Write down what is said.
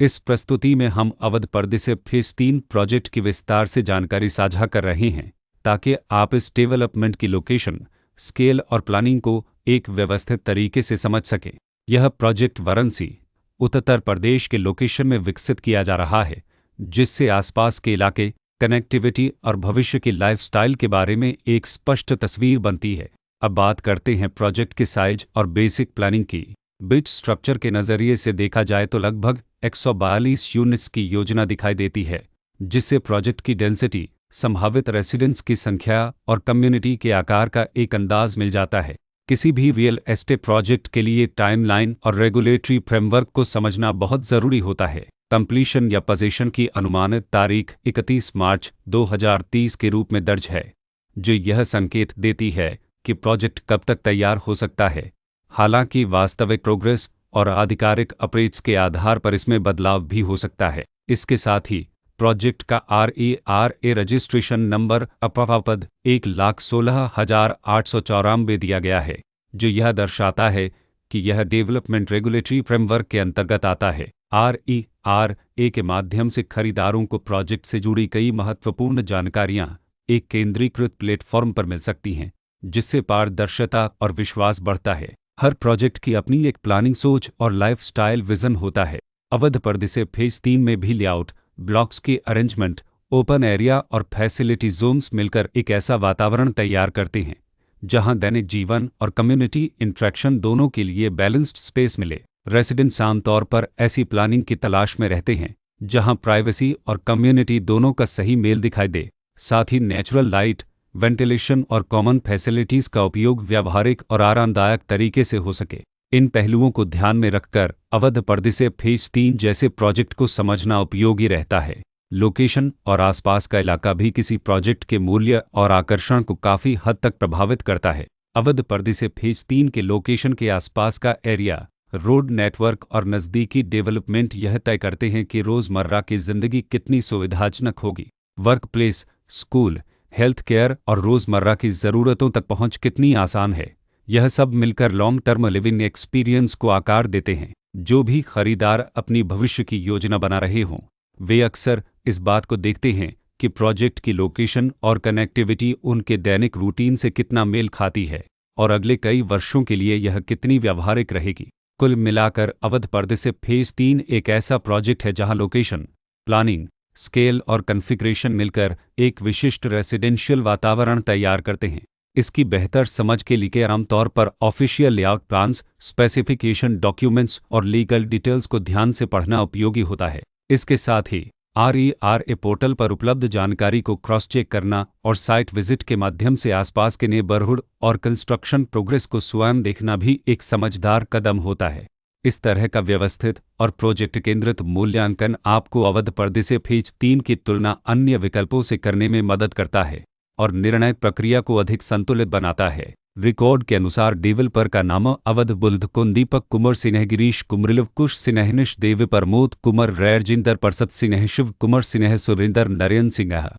इस प्रस्तुति में हम अवध परदेसी फेज 3 प्रोजेक्ट की विस्तार से जानकारी साझा कर रहे हैं ताकि आप इस डेवलपमेंट की लोकेशन, स्केल और प्लानिंग को एक व्यवस्थित तरीके से समझ सकें। यह प्रोजेक्ट वाराणसी, उत्तर प्रदेश के लोकेशन में विकसित किया जा रहा है, जिससे आसपास के इलाके, कनेक्टिविटी और भविष्य के लाइफस्टाइल के बारे में एक स्पष्ट तस्वीर बनती है। अब बात करते हैं प्रोजेक्ट के साइज और बेसिक प्लानिंग की। बिट स्ट्रक्चर के नज़रिए से देखा जाए तो लगभग 142 यूनिट्स की योजना दिखाई देती है, जिससे प्रोजेक्ट की डेंसिटी, संभावित रेसिडेंट्स की संख्या और कम्युनिटी के आकार का एक अंदाज मिल जाता है। किसी भी रियल एस्टेट प्रोजेक्ट के लिए टाइमलाइन और रेगुलेटरी फ्रेमवर्क को समझना बहुत ज़रूरी होता है। कंप्लीशन या पोजीशन की अनुमानित तारीख 31 मार्च 2030 के रूप में दर्ज है, जो यह संकेत देती है कि प्रोजेक्ट कब तक तैयार हो सकता है। हालांकि वास्तविक प्रोग्रेस और आधिकारिक अपडेट्स के आधार पर इसमें बदलाव भी हो सकता है। इसके साथ ही प्रोजेक्ट का RERA रजिस्ट्रेशन नंबर अपापद 1,16,894 दिया गया है, जो यह दर्शाता है कि यह डेवलपमेंट रेगुलेटरी फ्रेमवर्क के अंतर्गत आता है। RERA के माध्यम से खरीदारों को प्रोजेक्ट से जुड़ी कई महत्वपूर्ण जानकारियां एक केंद्रीकृत प्लेटफॉर्म पर मिल सकती हैं, जिससे पारदर्शिता और विश्वास बढ़ता है। हर प्रोजेक्ट की अपनी एक प्लानिंग सोच और लाइफस्टाइल विजन होता है। अवध परदेसी फेज 3 में भी लेआउट, ब्लॉक्स की अरेंजमेंट, ओपन एरिया और फैसिलिटी जोन्स मिलकर एक ऐसा वातावरण तैयार करते हैं जहां दैनिक जीवन और कम्युनिटी इंटरेक्शन दोनों के लिए बैलेंस्ड स्पेस मिले। रेसिडेंट्स आमतौर पर ऐसी प्लानिंग की तलाश में रहते हैं जहां प्राइवेसी और कम्युनिटी दोनों का सही मेल दिखाई दे। साथ ही नेचुरल लाइट, वेंटिलेशन और कॉमन फैसिलिटीज़ का उपयोग व्यावहारिक और आरामदायक तरीके से हो सके। इन पहलुओं को ध्यान में रखकर अवध परदेसी फेज 3 जैसे प्रोजेक्ट को समझना उपयोगी रहता है। लोकेशन और आसपास का इलाका भी किसी प्रोजेक्ट के मूल्य और आकर्षण को काफ़ी हद तक प्रभावित करता है। अवध परदेसी फेज 3 के लोकेशन के आसपास का एरिया, रोड नेटवर्क और नज़दीकी डेवलपमेंट यह तय करते हैं कि रोज़मर्रा की ज़िंदगी कितनी सुविधाजनक होगी। Work place, school, health care और रोज़मर्रा की ज़रूरतों तक पहुंच कितनी आसान है। यह सब मिलकर लॉन्ग टर्म लिविंग एक्सपीरियंस को आकार देते हैं। जो भी खरीदार अपनी भविष्य की योजना बना रहे हों, वे अक्सर इस बात को देखते हैं कि प्रोजेक्ट की लोकेशन और कनेक्टिविटी उनके दैनिक रूटीन से कितना मेल खाती है और अगले कई वर्षों के लिए यह कितनी व्यावहारिक रहेगी। कुल मिलाकर अवध परदेसी फेज 3 एक ऐसा प्रोजेक्ट है जहां लोकेशन, प्लानिंग, स्केल और कॉन्फ़िगरेशन मिलकर एक विशिष्ट रेसिडेंशियल वातावरण तैयार करते हैं। इसकी बेहतर समझ के लिए आमतौर पर official layout plans, specification documents और लीगल डिटेल्स को ध्यान से पढ़ना उपयोगी होता है। इसके साथ ही RERA पोर्टल पर उपलब्ध जानकारी को क्रॉस चेक करना और साइट विजिट के माध्यम से आसपास के नेबरहुड और कंस्ट्रक्शन प्रोग्रेस को स्वयं देखना भी एक समझदार कदम होता है। इस तरह का व्यवस्थित और प्रोजेक्ट केंद्रित मूल्यांकन आपको अवध परदेसी फेज 3 की तुलना अन्य विकल्पों से करने में मदद करता है और निर्णय प्रक्रिया को अधिक संतुलित बनाता है। रिकॉर्ड के अनुसार डेवलपर का नाम अवध बुल्ध कुंदीपक कुमार सिन्ह, गिरीश कुमरिलव कुश सिन्हनिश देव प्रमोद कुमार, रैरजिंदर प्रसद सिन्ह, शिव कुमार सिन्ह, सुरेंद्र नरेन सिंह।